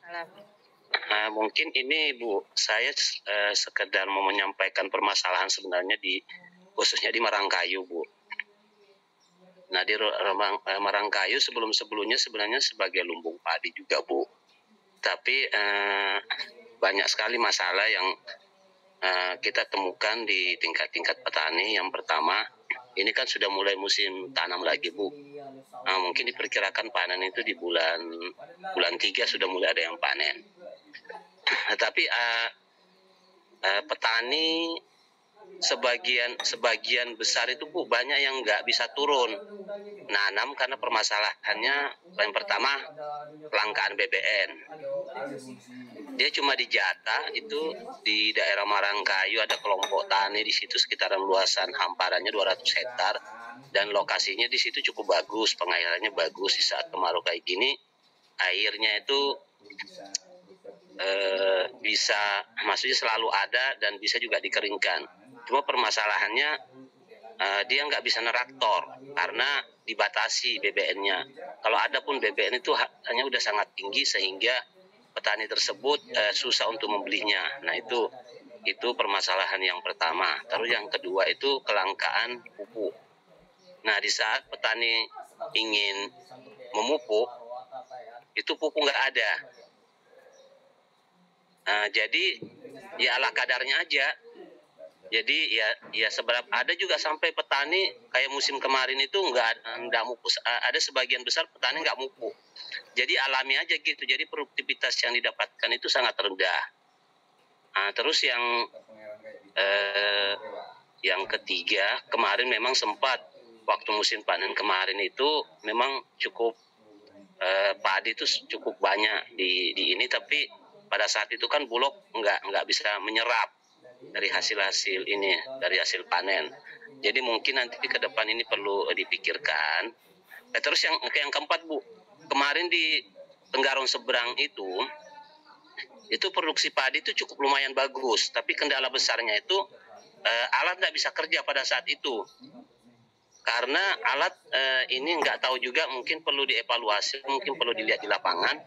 S11: Nah, mungkin ini Bu, saya sekedar mau menyampaikan permasalahan sebenarnya khususnya di Marangkayu Bu. Nah di Marangkayu sebelumnya sebenarnya sebagai lumbung padi juga Bu. Tapi banyak sekali masalah yang kita temukan di tingkat-tingkat petani. Yang pertama, ini kan sudah mulai musim tanam lagi, Bu. Mungkin diperkirakan panen itu di bulan 3 sudah mulai ada yang panen. Tapi petani sebagian besar itu, Bu, banyak yang nggak bisa turun nanam karena permasalahannya yang pertama kelangkaan BBN. Dia cuma dijatah itu di daerah Marangkayu, ada kelompok tani di situ sekitaran luasan hamparannya 200 hektar dan lokasinya di situ cukup bagus, pengairannya bagus. Di saat kemarau kayak gini airnya itu bisa, maksudnya selalu ada dan bisa juga dikeringkan. Cuma permasalahannya dia nggak bisa neraktor karena dibatasi BBN-nya. Kalau ada pun BBN itu hanya udah sangat tinggi sehingga petani tersebut susah untuk membelinya. Nah itu permasalahan yang pertama. Terus yang kedua itu kelangkaan pupuk. Nah di saat petani ingin memupuk itu pupuk nggak ada. Jadi ya ala kadarnya aja. Jadi ya seberapa, ada juga sampai petani kayak musim kemarin itu nggak mupuk. Ada sebagian besar petani nggak mupuk. Jadi alami aja gitu. Jadi produktivitas yang didapatkan itu sangat rendah. Terus yang ketiga, kemarin memang sempat waktu musim panen kemarin itu memang cukup padi itu cukup banyak di ini, tapi pada saat itu kan Bulog nggak bisa menyerap dari hasil ini, dari hasil panen. Jadi mungkin nanti ke depan ini perlu dipikirkan. Terus yang keempat, Bu, kemarin di Tenggarong seberang itu produksi padi itu cukup lumayan bagus, tapi kendala besarnya itu alat nggak bisa kerja pada saat itu. Karena alat ini nggak tahu juga, mungkin perlu dievaluasi, mungkin perlu dilihat di lapangan.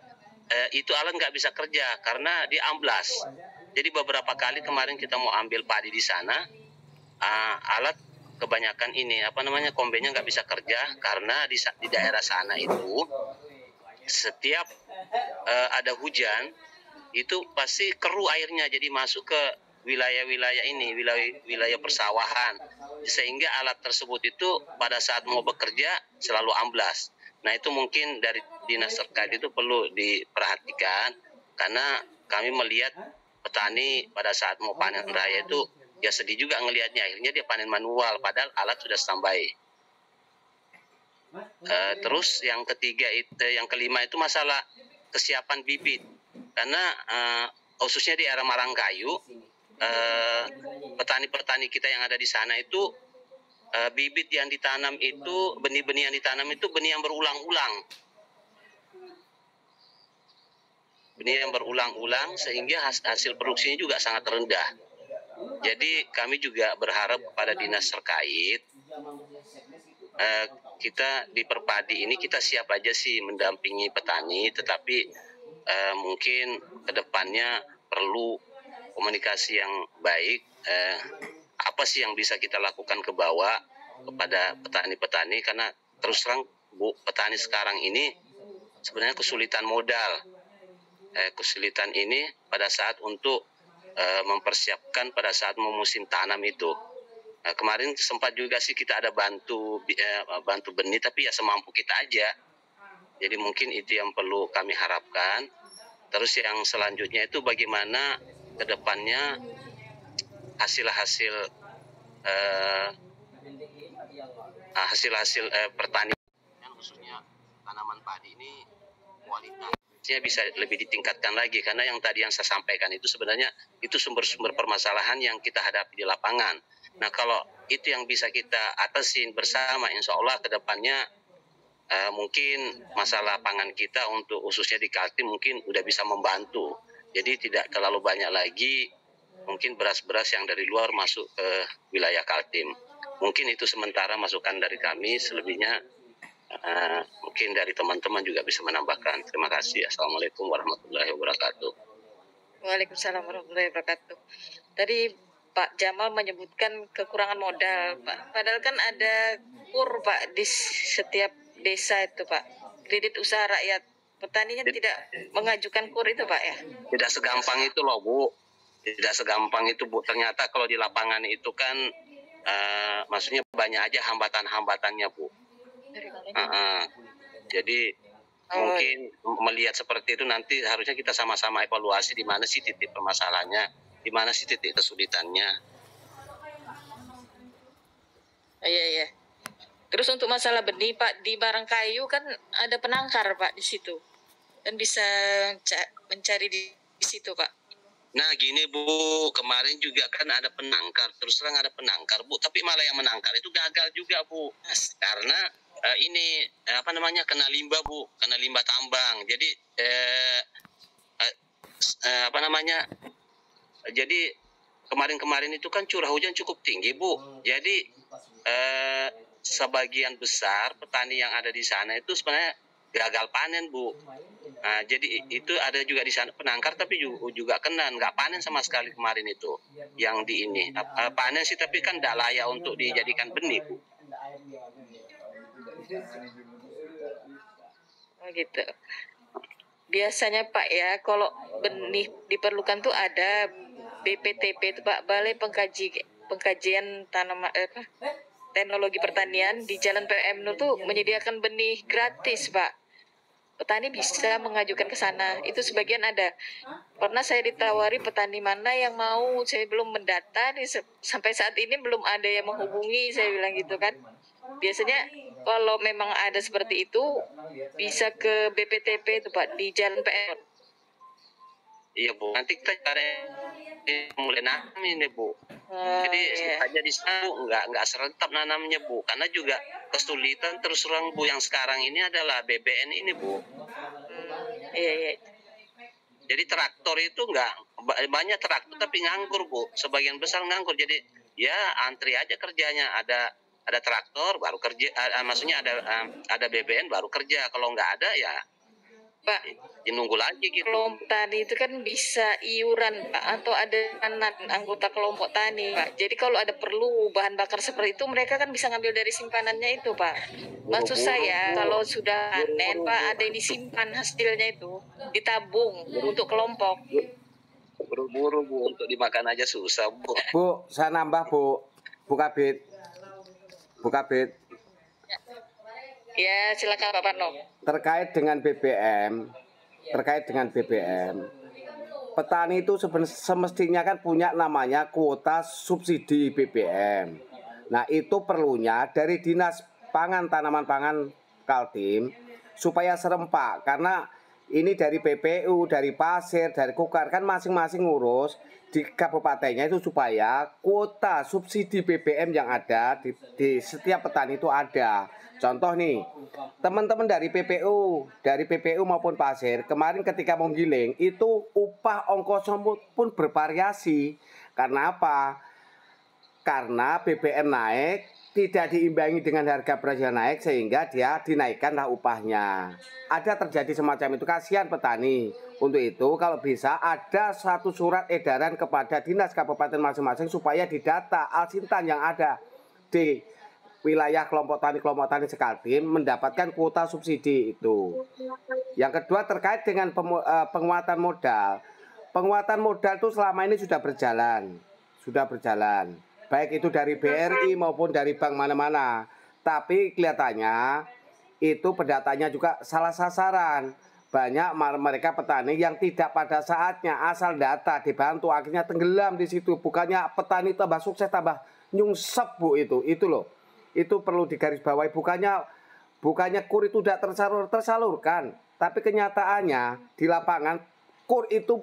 S11: Itu alat nggak bisa kerja karena dia amblas. Jadi beberapa kali kemarin kita mau ambil padi di sana, alat kebanyakan ini kombenya nggak bisa kerja karena di daerah sana itu setiap ada hujan itu pasti keruh airnya, jadi masuk ke wilayah-wilayah ini, wilayah persawahan, sehingga alat tersebut itu pada saat mau bekerja selalu amblas. Nah itu mungkin dari dinas terkait itu perlu diperhatikan, karena kami melihat petani pada saat mau panen raya itu ya sedih juga ngelihatnya, akhirnya dia panen manual padahal alat sudah standby. Terus yang kelima itu masalah kesiapan bibit, karena khususnya di area Marangkayu, petani-petani kita yang ada di sana itu bibit yang ditanam itu, benih-benih yang ditanam itu benih yang berulang-ulang. Benih yang berulang-ulang sehingga hasil produksinya juga sangat rendah. Jadi kami juga berharap kepada dinas terkait, kita di Perpadi ini kita siap aja sih mendampingi petani, tetapi mungkin kedepannya perlu komunikasi yang baik. Apa sih yang bisa kita lakukan ke bawah kepada petani-petani, karena terus terang, Bu, petani sekarang ini sebenarnya kesulitan modal. Kesulitan ini pada saat untuk mempersiapkan pada saat mau musim tanam itu. Kemarin sempat juga sih kita ada bantu benih, tapi ya semampu kita aja. Jadi mungkin itu yang perlu kami harapkan. Terus yang selanjutnya itu bagaimana ke depannya hasil-hasil pertanian, khususnya tanaman padi ini kualitasnya bisa lebih ditingkatkan lagi, karena yang tadi yang saya sampaikan itu sebenarnya itu sumber-sumber permasalahan yang kita hadapi di lapangan. Nah kalau itu yang bisa kita atasin bersama, insya Allah ke depannya mungkin masalah pangan kita untuk khususnya di Kaltim mungkin udah bisa membantu. Jadi tidak terlalu banyak lagi mungkin beras-beras yang dari luar masuk ke wilayah Kaltim. Mungkin itu sementara masukan dari kami, selebihnya mungkin dari teman-teman juga bisa menambahkan. Terima kasih. Assalamualaikum warahmatullahi wabarakatuh.
S1: Waalaikumsalam warahmatullahi wabarakatuh. Tadi Pak Jamal menyebutkan kekurangan modal, Pak. Padahal kan ada KUR, Pak, di setiap desa itu, Pak. Kredit usaha rakyat. Petaninya tidak mengajukan KUR itu, Pak, ya?
S11: Tidak segampang itu loh, Bu. Tidak segampang itu Bu. Ternyata kalau di lapangan itu kan maksudnya banyak aja hambatan-hambatannya Bu. Jadi mungkin melihat seperti itu nanti harusnya kita sama-sama evaluasi di mana sih titik permasalahannya, di mana sih titik kesulitannya.
S1: Iya. Terus untuk masalah benih Pak, di Barangkayu kan ada penangkar Pak di situ. Dan bisa mencari di situ Pak.
S11: Nah gini Bu, kemarin juga kan ada penangkar, terus terang ada penangkar Bu, tapi malah yang menangkar itu gagal juga Bu, karena ini kena limbah Bu, kena limbah tambang. Jadi jadi kemarin itu kan curah hujan cukup tinggi Bu, jadi sebagian besar petani yang ada di sana itu sebenarnya gagal panen Bu. Nah, jadi itu ada juga di sana penangkar tapi juga kena nggak panen sama sekali kemarin itu yang di ini panen sih tapi kan tidak layak untuk dijadikan benih Bu.
S1: Oh gitu. Biasanya Pak ya kalau benih diperlukan tuh ada BPTP itu Pak, Balai Pengkajian Tanaman Teknologi Pertanian di Jalan PM Nur tuh menyediakan benih gratis Pak. Petani bisa mengajukan ke sana. Itu sebagian ada. Pernah saya ditawari petani mana yang mau, saya belum mendata nih, sampai saat ini belum ada yang menghubungi, saya bilang gitu kan. Biasanya kalau memang ada seperti itu bisa ke BPTP itu Pak di Jalan PM.
S11: Iya Bu, nanti kita cari mulai nanam ini Bu. Jadi aja di sana nggak serentak nanamnya Bu, karena juga kesulitan terus terang Bu yang sekarang ini adalah BBN ini Bu.
S1: Iya.
S11: Jadi traktor itu nggak banyak traktor tapi nganggur Bu, sebagian besar nganggur. Jadi ya antri aja kerjanya, ada traktor baru kerja, maksudnya ada BBN baru kerja, kalau nggak ada ya
S1: Pak,
S11: nunggu lagi gitu.
S1: Kelompok tani itu kan bisa iuran Pak, atau ada anggota kelompok tani Pak. Jadi kalau ada perlu bahan bakar seperti itu mereka kan bisa ngambil dari simpanannya itu Pak. Maksud saya kalau sudah panen Pak ada yang disimpan hasilnya itu ditabung untuk kelompok.
S11: Buru-buru Bu, untuk dimakan aja susah Bu.
S4: Bu, saya nambah Bu, Bu Kabid.
S1: Ya silakan Pak Parno.
S4: Terkait dengan BBM, petani itu semestinya kan punya namanya kuota subsidi BBM. Nah itu perlunya dari Dinas Pangan Tanaman Pangan Kaltim supaya serempak, karena ini dari PPU, dari Pasir, dari Kukar kan masing-masing ngurus di kabupatennya itu supaya kuota subsidi BBM yang ada di setiap petani itu ada. Contoh nih, teman-teman dari PPU maupun Pasir kemarin ketika menggiling itu upah ongkosnya pun bervariasi. Karena apa? Karena BBM naik tidak diimbangi dengan harga beras yang naik sehingga dia dinaikkanlah upahnya. Ada terjadi semacam itu, kasihan petani. Untuk itu kalau bisa ada satu surat edaran kepada dinas kabupaten masing-masing supaya didata alsintan yang ada di wilayah kelompok tani Sekaltim mendapatkan kuota subsidi itu. Yang kedua terkait dengan penguatan modal. Penguatan modal itu selama ini sudah berjalan. Baik itu dari BRI maupun dari bank mana-mana. Tapi kelihatannya itu pendatanya juga salah sasaran. Banyak mereka petani yang tidak pada saatnya asal data dibantu akhirnya tenggelam di situ. Bukannya petani tambah sukses tambah nyungsep Bu itu loh. Itu perlu digarisbawahi, bukannya KUR itu tidak tersalurkan, tapi kenyataannya di lapangan KUR itu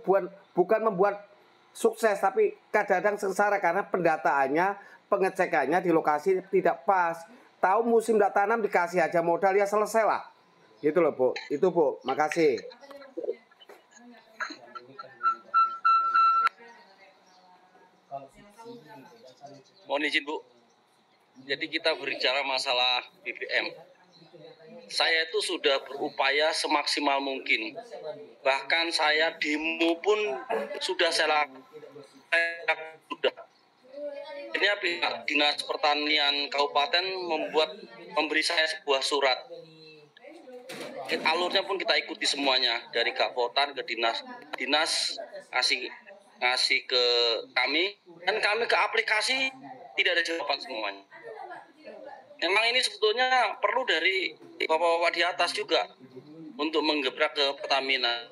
S4: bukan membuat sukses, tapi kadang-kadang sengsara karena pendataannya, pengecekannya di lokasi tidak pas. Tahu musim tidak tanam dikasih aja modal ya selesai lah. Gitu loh Bu, itu Bu, makasih.
S12: Mohon izin Bu. Jadi kita berbicara masalah BBM. Saya itu sudah berupaya semaksimal mungkin. Bahkan saya demo pun sudah saya lakukan. Ini pihak Dinas Pertanian Kabupaten memberi saya sebuah surat. Alurnya pun kita ikuti semuanya dari Kapotan ke dinas kasih ngasih ke kami, dan kami ke aplikasi tidak ada jawaban semuanya. Memang ini sebetulnya perlu dari bapak-bapak di atas juga untuk menggebrak ke Pertamina.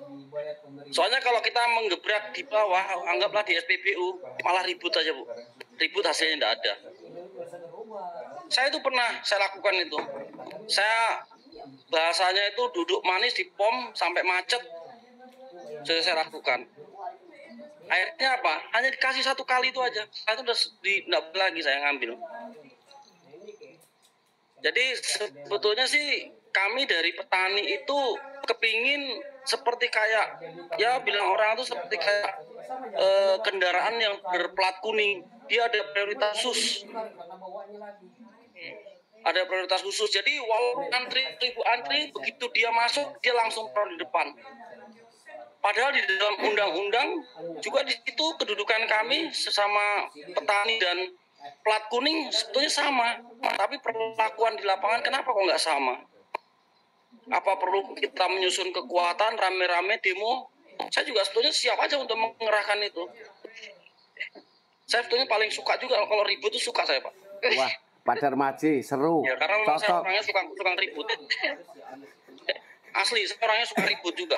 S12: Soalnya kalau kita menggebrak di bawah, anggaplah di SPBU, malah ribut aja Bu. Ribut hasilnya tidak ada. Saya itu pernah saya lakukan itu. Saya bahasanya itu duduk manis di pom sampai macet. Saya lakukan. Akhirnya apa? Hanya dikasih 1 kali itu aja. Saya itu udah tidak lagi saya ngambil. Jadi sebetulnya sih kami dari petani itu kepingin seperti kayak, ya bilang orang itu seperti kayak kendaraan yang berplat kuning. Dia ada prioritas khusus. Ada prioritas khusus. Jadi walaupun antri, begitu dia masuk, dia langsung taruh di depan. Padahal di dalam undang-undang juga di situ kedudukan kami sesama petani dan plat kuning sebetulnya sama. Tapi perlakuan di lapangan kenapa kok nggak sama? Apa perlu kita menyusun kekuatan rame-rame demo? Saya juga sebetulnya siap aja untuk mengerahkan itu. Saya sebetulnya paling suka juga kalau ribut itu suka saya Pak.
S4: Wah, Pak Darmaji seru.
S12: Ya, karena memang saya
S4: Cocok.
S12: orangnya suka ribut. Asli, saya orangnya suka ribut juga.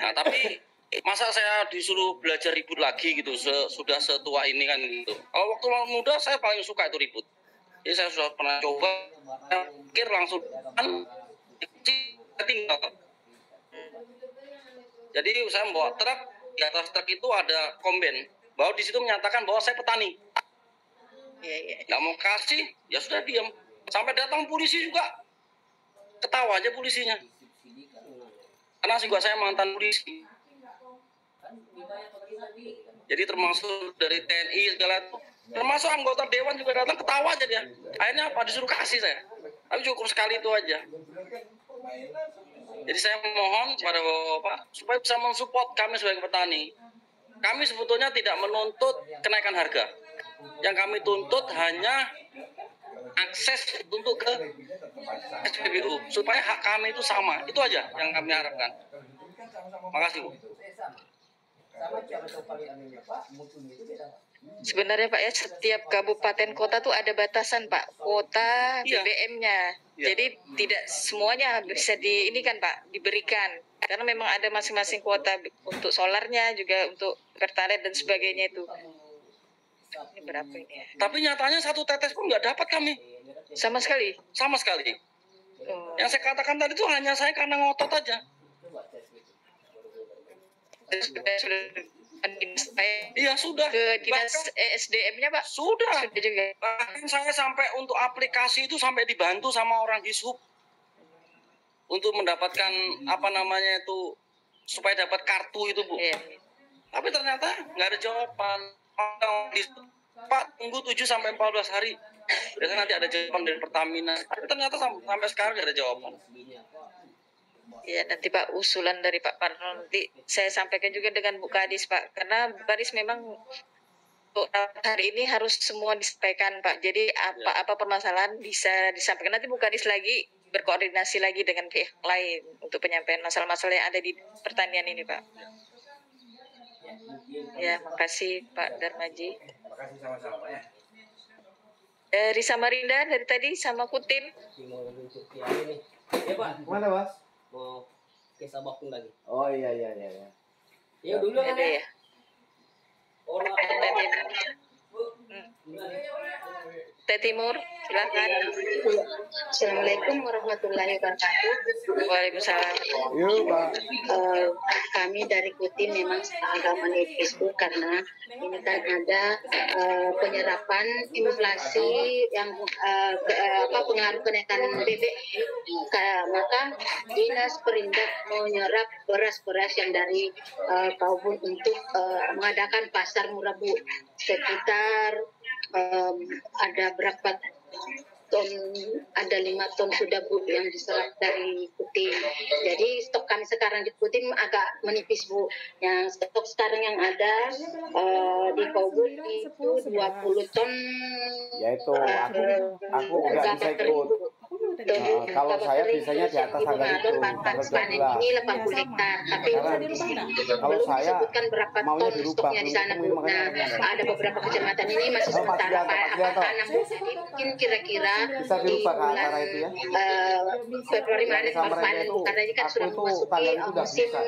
S12: Nah, tapi masa saya disuruh belajar ribut lagi gitu, sudah setua ini kan gitu. Kalau waktu muda saya paling suka itu ribut. Jadi saya sudah pernah coba, saya pikir langsung kan tinggal. Jadi saya membawa truk, di atas truk itu ada komben. Bahwa di situ menyatakan bahwa saya petani. Nggak mau kasih, ya sudah diam. Sampai datang polisi juga, ketawa aja polisinya. Karena juga saya mantan polisi. Jadi termasuk dari TNI segala itu, termasuk anggota dewan juga datang ketawa aja dia. Akhirnya apa? Disuruh kasih saya. Tapi cukup sekali itu aja. Jadi saya mohon kepada Bapak supaya bisa mensupport kami sebagai petani. Kami sebetulnya tidak menuntut kenaikan harga. Yang kami tuntut hanya akses untuk ke SPBU supaya hak kami itu sama. Itu aja yang kami harapkan. Makasih Bu.
S1: Sebenarnya Pak ya, setiap kabupaten kota tuh ada batasan Pak, kuota BBM-nya. Jadi tidak semuanya bisa ini kan Pak, diberikan. Karena memang ada masing-masing kuota untuk solarnya, juga untuk pertalite dan sebagainya itu. Ini berapa ini ya?
S12: Tapi nyatanya 1 tetes pun nggak dapat kami.
S1: Sama sekali?
S12: Sama sekali. Yang saya katakan tadi itu hanya saya karena ngotot aja. Iya sudah.
S1: Ke dinas SDM-nya Pak?
S12: Sudah.
S1: Sudah juga.
S12: Bahkan saya sampai untuk aplikasi itu sampai dibantu sama orang Dishub untuk mendapatkan apa namanya itu supaya dapat kartu itu Bu. Tapi ternyata nggak ada jawaban. Pak tunggu 7 sampai 14 hari. Biasanya nanti ada jawaban dari Pertamina. Tapi ternyata sampai sekarang nggak ada jawaban.
S1: Ya nanti Pak, usulan dari Pak Parno nanti saya sampaikan juga dengan Bu Kadis Pak, karena Bu Kadis memang untuk hari ini harus semua disampaikan Pak. Jadi apa permasalahan bisa disampaikan, nanti Bu Kadis lagi berkoordinasi lagi dengan pihak lain untuk penyampaian masalah-masalah yang ada di pertanian ini Pak. Ya makasih Pak Darmaji.
S7: Makasih sama-sama ya.
S1: Dari Samarinda dari tadi sama Kutim.
S9: Ya Pak.
S4: Mana Mas?
S9: Mau ke Sabakung lagi.
S4: Oh iya.
S9: Ya dulu kan ya. Orang
S1: Teh Timur, silakan.
S8: Assalamualaikum warahmatullahi wabarakatuh.
S1: Waalaikumsalam.
S4: Yuk Pak.
S8: Kami dari Kutim memang agak menipis Bu, karena ini kan ada penyerapan inflasi yang pengaruh kenaikan BBM. Maka Dinas Perindak menyerap beras-beras yang dari Kaubun untuk mengadakan pasar murah Bu. Sekitar ada berapa ton, ada 5 ton sudah Bu yang diserap dari Kutim. Jadi stok kami sekarang di Kutim agak menipis Bu. Yang stok sekarang yang ada di Kaubun itu 20 ton.
S4: Ya itu aku udah bisa ikut. Kalau saya biasanya di atas angka itu, tanggal
S8: panen
S4: 12.
S8: ini 80 hektar, tapi
S4: Karena
S8: di sini
S4: kalau
S8: belum
S4: saya
S8: disebutkan berapa
S4: maunya
S8: ton
S4: dirubah,
S8: stoknya di
S4: belum
S8: sana,
S4: ketemu,
S8: Bu.
S4: makanya
S8: Nah, ada beberapa kecamatan ini masih
S4: Pak
S8: sementara
S4: Sugianto.
S8: tanam, Bu. Jadi mungkin kira-kira
S4: Bisa
S8: di
S4: dirubah ke
S8: bulan
S4: antara itu ya.
S8: Februari Maret
S4: Yang sama
S8: baru panen,
S4: itu,
S8: Bu. Karena ini kan
S4: aku
S8: sudah
S4: itu
S8: memasuki
S4: tanggal itu udah
S8: musim
S4: bisa.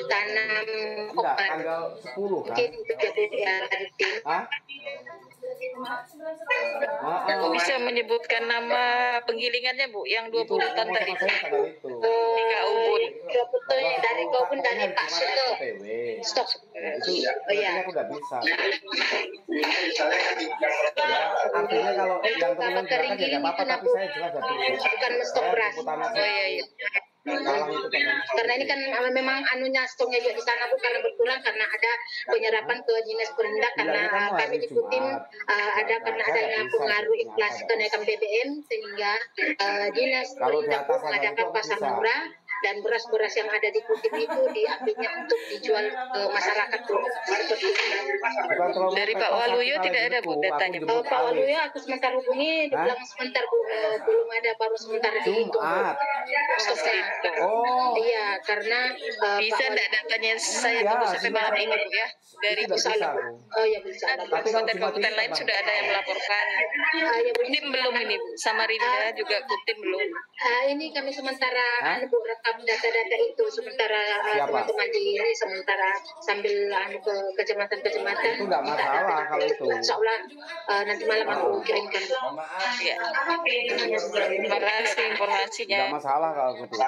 S8: tanam
S4: Enggak,
S8: koper.
S4: tanggal 10 kan.
S8: Mungkin itu jadi ya dari tim.
S4: Hah?
S1: Bisa menyebutkan nama penggilingannya Bu, yang 20 ton tadi. Tiga ubun.
S8: 20 ton dari kebun dari Pak Suto. Stok.
S4: Itu
S8: Oh iya.
S4: aku nggak bisa. Artinya kalau yang teman-teman gerakan ya nggak apa-apa, tapi saya jelas nggak bisa.
S8: Bukan stok beras.
S1: Oh iya iya.
S4: Malang itu teman.
S8: Karena ini kan memang anunya stoknya juga di sana, Bu, karena berkurang karena ada penyerapan ke dinas perindak karena kami di Putim ada karena adanya pengaruh inflasi kenaikan BBM sehingga dinas perindak mengadakan pasar murah dan beras-beras yang ada di Putim itu diambilnya untuk dijual ke masyarakat, Bu. Seperti itu.
S1: Dari Pak Waluyo tidak ada Bu datanya.
S8: Pak Waluyo aku sebentar hubungi, dibilang sebentar, Bu, belum ada, baru sebentar dihitung, Bu. Stoknya.
S4: Oh.
S8: Iya, karena
S1: Bisa enggak datanya saya tunggu sampai malam ini Bu ya? Dari
S8: bisa. Oh ya bisa.
S1: Kabupaten lain sudah ada yang melaporkan. Kutim belum ini Bu, Samarinda juga Kutim belum.
S8: Ini kami sementara Bu, rekam data-data itu sementara teman-teman di ini sementara sambil ke kecamatan-kecamatan.
S4: Itu nggak masalah kalau itu.
S8: Insya Allah nanti malam aku kirimkan.
S1: Ya. Terima kasih informasinya.
S4: Nggak masalah kalau gitu.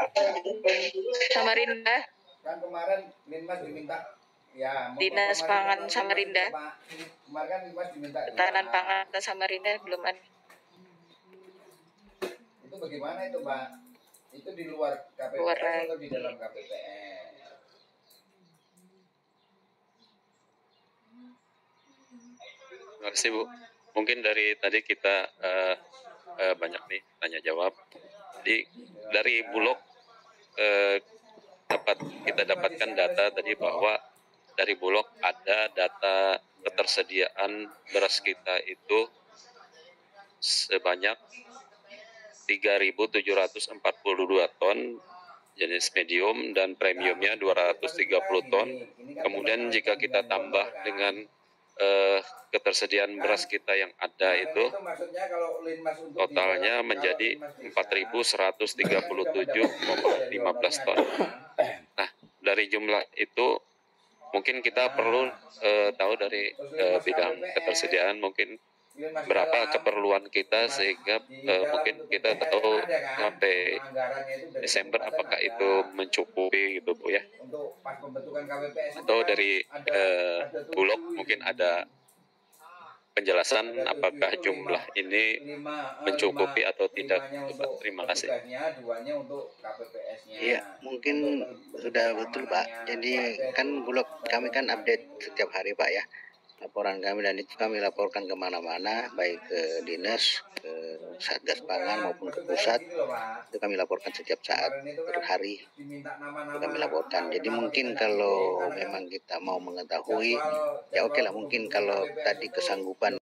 S1: Samarinda.
S7: Kan kemarin Linmas diminta ya
S1: Dinas Pangan Samarinda.
S7: Kemarin kan Linmas diminta
S1: Ketahanan pangan Samarinda belum ada.
S7: itu bagaimana itu, Pak? Itu di luar KPPS
S1: Luar.
S7: atau di dalam KPPS?
S6: Terima kasih Bu. Mungkin dari tadi kita banyak nih tanya jawab. Jadi dari Bulog kita dapatkan data tadi bahwa dari Bulog ada data ketersediaan beras kita itu sebanyak 3.742 ton jenis medium dan premiumnya 230 ton. Kemudian jika kita tambah dengan ketersediaan beras kita yang ada itu totalnya menjadi 4.137,15 ton. Nah, dari jumlah itu mungkin kita perlu tahu dari bidang ketersediaan mungkin berapa keperluan kita sehingga mungkin kita tahu sampai Desember apakah itu mencukupi gitu Bu ya. Atau dari Bulog mungkin ada penjelasan apakah jumlah ini mencukupi atau tidak. Terima kasih.
S3: Iya, mungkin sudah betul Pak. Jadi kan Bulog kami kan update setiap hari Pak ya. Laporan kami dan itu kami laporkan kemana-mana baik ke dinas, ke Satgas Pangan maupun ke pusat. Itu kami laporkan setiap saat, per hari itu kami laporkan. Jadi mungkin kalau memang kita mau mengetahui ya oke lah, mungkin kalau tadi kesanggupan